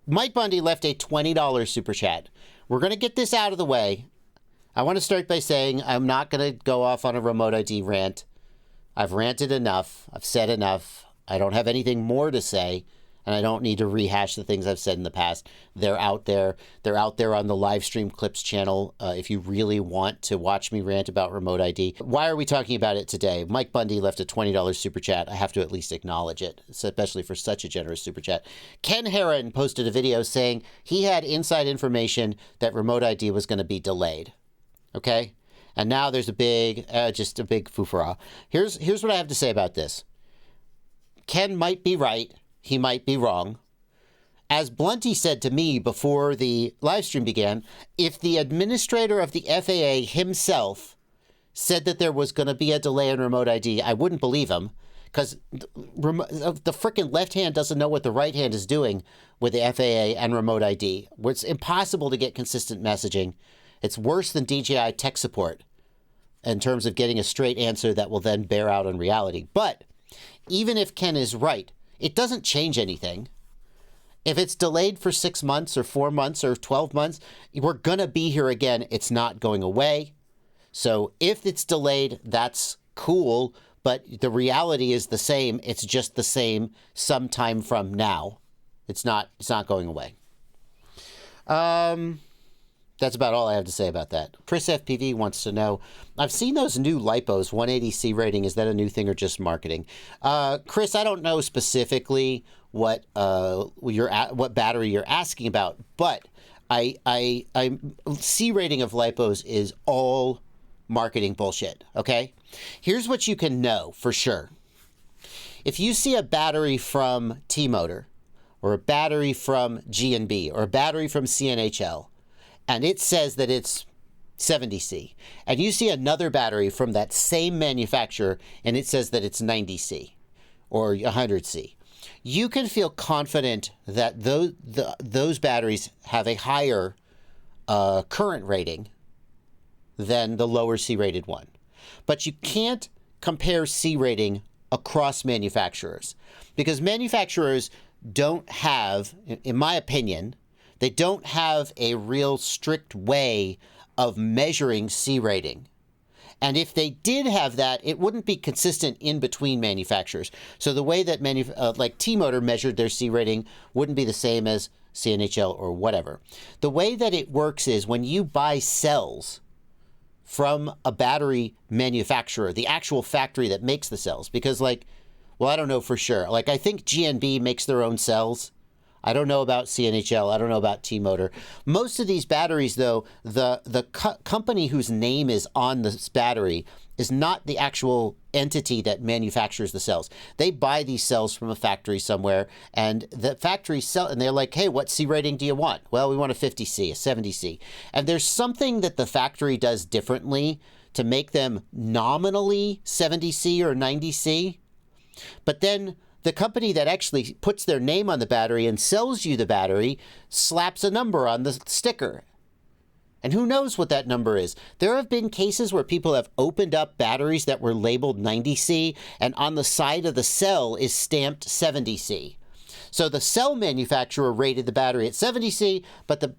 Mike Bundy left a $20 super chat. We're going to get this out of the way. I want to start by saying I'm not going to go off on a remote ID rant. I've ranted enough. I've said enough. I don't have anything more to say, and I don't need to rehash the things I've said in the past. They're out there. They're out there on the live stream clips channel if you really want to watch me rant about remote ID. Why are we talking about it today? Mike Bundy left a $20 super chat. I have to at least acknowledge it, especially for such a generous super chat. Ken Heron posted a video saying he had inside information that remote ID was going to be delayed. Okay? And now there's a big, just a big foofara. Here's what I have to say about this. Ken might be right. He might be wrong. As Blunty said to me before the live stream began, if the administrator of the FAA himself said that there was going to be a delay in remote ID, I wouldn't believe him, because the frickin' left hand doesn't know what the right hand is doing with the FAA and remote ID. It's impossible to get consistent messaging. It's worse than DJI tech support in terms of getting a straight answer that will then bear out in reality. But even if Ken is right, it doesn't change anything. If it's delayed for 6 months or 4 months or 12 months, we're going to be here again. It's not going away. So if it's delayed, that's cool. But the reality is the same. It's just the same sometime from now. It's not going away. That's about all I have to say about that. Chris FPV wants to know, I've seen those new Lipos, 180C rating. Is that a new thing or just marketing? Chris, I don't know specifically what battery you're asking about, but C rating of Lipos is all marketing bullshit, okay? Here's what you can know for sure. If you see a battery from T-Motor, or a battery from G&B, or a battery from CNHL, and it says that it's 70C, and you see another battery from that same manufacturer, and it says that it's 90C or 100C, you can feel confident that those batteries have a higher current rating than the lower C-rated one. But you can't compare C rating across manufacturers, because manufacturers don't have, in my opinion, they don't have a real strict way of measuring C rating. And if they did have that, it wouldn't be consistent in between manufacturers. So the way that like T-Motor measured their C rating wouldn't be the same as CNHL or whatever. The way that it works is when you buy cells from a battery manufacturer, the actual factory that makes the cells, because I don't know for sure. I think GNB makes their own cells. I don't know about CNHL. I don't know about T-Motor. Most of these batteries, though, the company whose name is on this battery is not the actual entity that manufactures the cells. They buy these cells from a factory somewhere, and the factory and they're like, hey, what C rating do you want? Well, we want a 50C, a 70C. And there's something that the factory does differently to make them nominally 70C or 90C. But then the company that actually puts their name on the battery and sells you the battery slaps a number on the sticker. And who knows what that number is? There have been cases where people have opened up batteries that were labeled 90C, and on the side of the cell is stamped 70C. So the cell manufacturer rated the battery at 70C, but the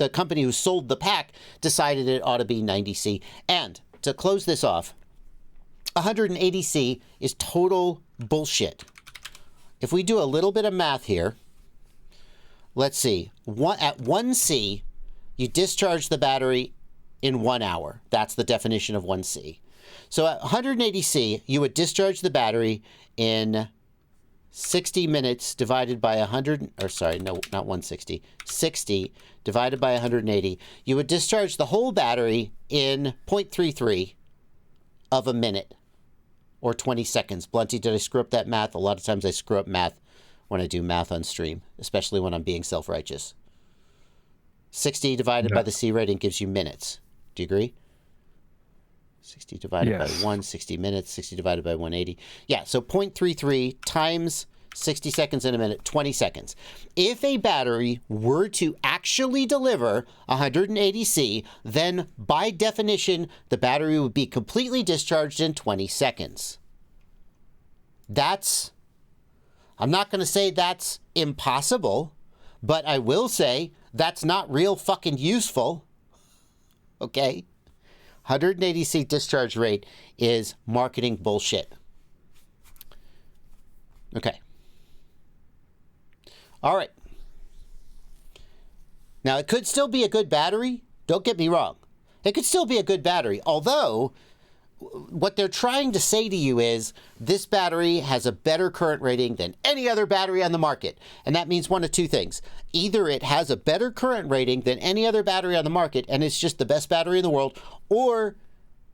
company who sold the pack decided it ought to be 90C. And to close this off, 180C is total bullshit. If we do a little bit of math here, let's see. At 1C, you discharge the battery in 1 hour. That's the definition of 1C. So at 180C, you would discharge the battery in 60 minutes divided by 100, or sorry, no, not 160, 60 divided by 180. You would discharge the whole battery in 0.33 of a minute. Or 20 seconds. Blunty, did I screw up that math? A lot of times I screw up math when I do math on stream, especially when I'm being self-righteous. 60 divided by the C rating gives you minutes. Do you agree? 60 divided by 1, 60 minutes, 60 divided by 180. Yeah, so 0.33 times 60 seconds in a minute, 20 seconds. If a battery were to actually deliver 180C, then by definition, the battery would be completely discharged in 20 seconds. That's I'm not going to say that's impossible, but I will say that's not real fucking useful. Okay? 180C discharge rate is marketing bullshit. Okay. All right. Now, it could still be a good battery. Don't get me wrong. It could still be a good battery. Although, what they're trying to say to you is this battery has a better current rating than any other battery on the market. And that means one of two things. Either it has a better current rating than any other battery on the market and it's just the best battery in the world, or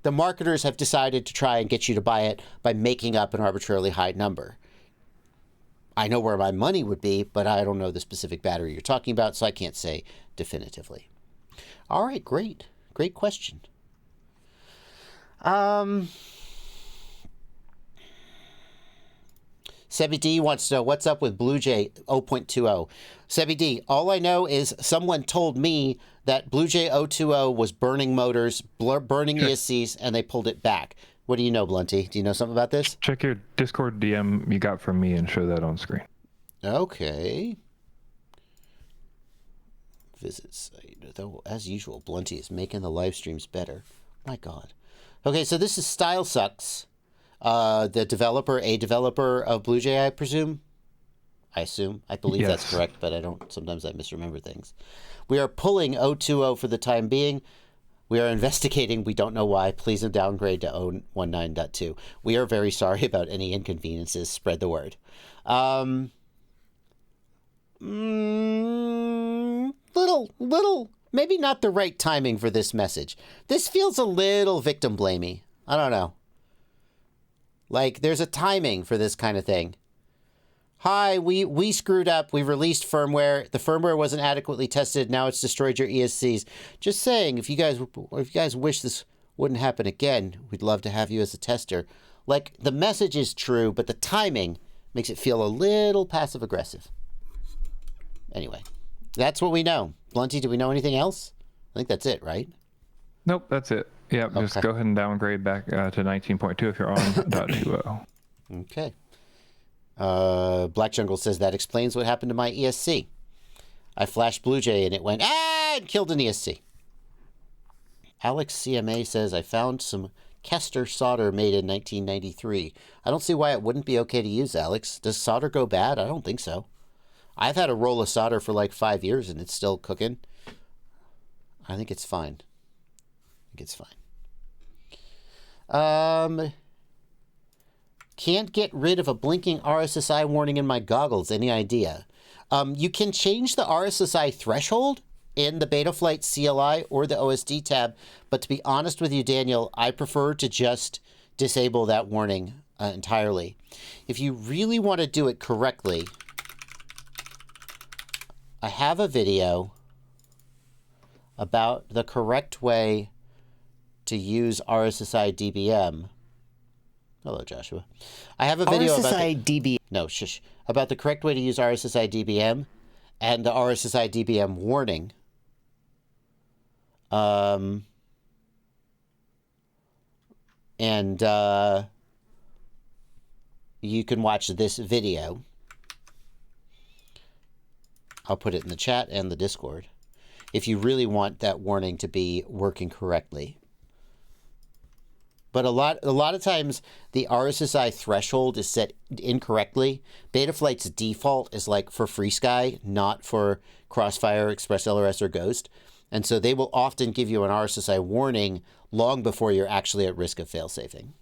the marketers have decided to try and get you to buy it by making up an arbitrarily high number. I know where my money would be, but I don't know the specific battery you're talking about, so I can't say definitively. All right, great. Great question. Sebby D wants to know what's up with Bluejay 0.20. Sebby D, all I know is someone told me that Bluejay 0.20 was burning motors, burning ESCs, and they pulled it back. What do you know, Blunty? Do you know something about this? Check your Discord DM you got from me and show that on screen. Okay. Visit site. Though, as usual, Blunty is making the live streams better. My God. Okay, so this is Style Sucks, the developer, a developer of Bluejay, I presume. I believe yes. That's correct, but sometimes I misremember things. We are pulling 0.20 for the time being. We are investigating. We don't know why. Please downgrade to 0.19.2. We are very sorry about any inconveniences. Spread the word. Little, maybe not the right timing for this message. This feels a little victim blamey. I don't know. Like, there's a timing for this kind of thing. Hi, we screwed up. We released firmware. The firmware wasn't adequately tested. Now it's destroyed your ESCs. Just saying, if you guys wish this wouldn't happen again, we'd love to have you as a tester. Like, the message is true, but the timing makes it feel a little passive-aggressive. Anyway, that's what we know. Blunty, do we know anything else? I think that's it, right? Nope, that's it. Yeah, okay. Just go ahead and downgrade back to 19.2 if you're on .20. Okay. Black Jungle says that explains what happened to my ESC. I flashed Bluejay and it went, and killed an ESC. Alex CMA says, I found some Kester solder made in 1993. I don't see why it wouldn't be okay to use, Alex. Does solder go bad? I don't think so. I've had a roll of solder for like 5 years and it's still cooking. I think it's fine. Can't get rid of a blinking RSSI warning in my goggles. Any idea? You can change the RSSI threshold in the Betaflight CLI or the OSD tab, but to be honest with you, Daniel, I prefer to just disable that warning entirely. If you really want to do it correctly, I have a video about the correct way to use RSSI DBM. Hello, Joshua. I have a video about the correct way to use RSSI DBM and the RSSI DBM warning. You can watch this video. I'll put it in the chat and the Discord if you really want that warning to be working correctly. But a lot of times the RSSI threshold is set incorrectly. Betaflight's default is like for FreeSky, not for Crossfire, ExpressLRS, or Ghost. And so they will often give you an RSSI warning long before you're actually at risk of fail-safing.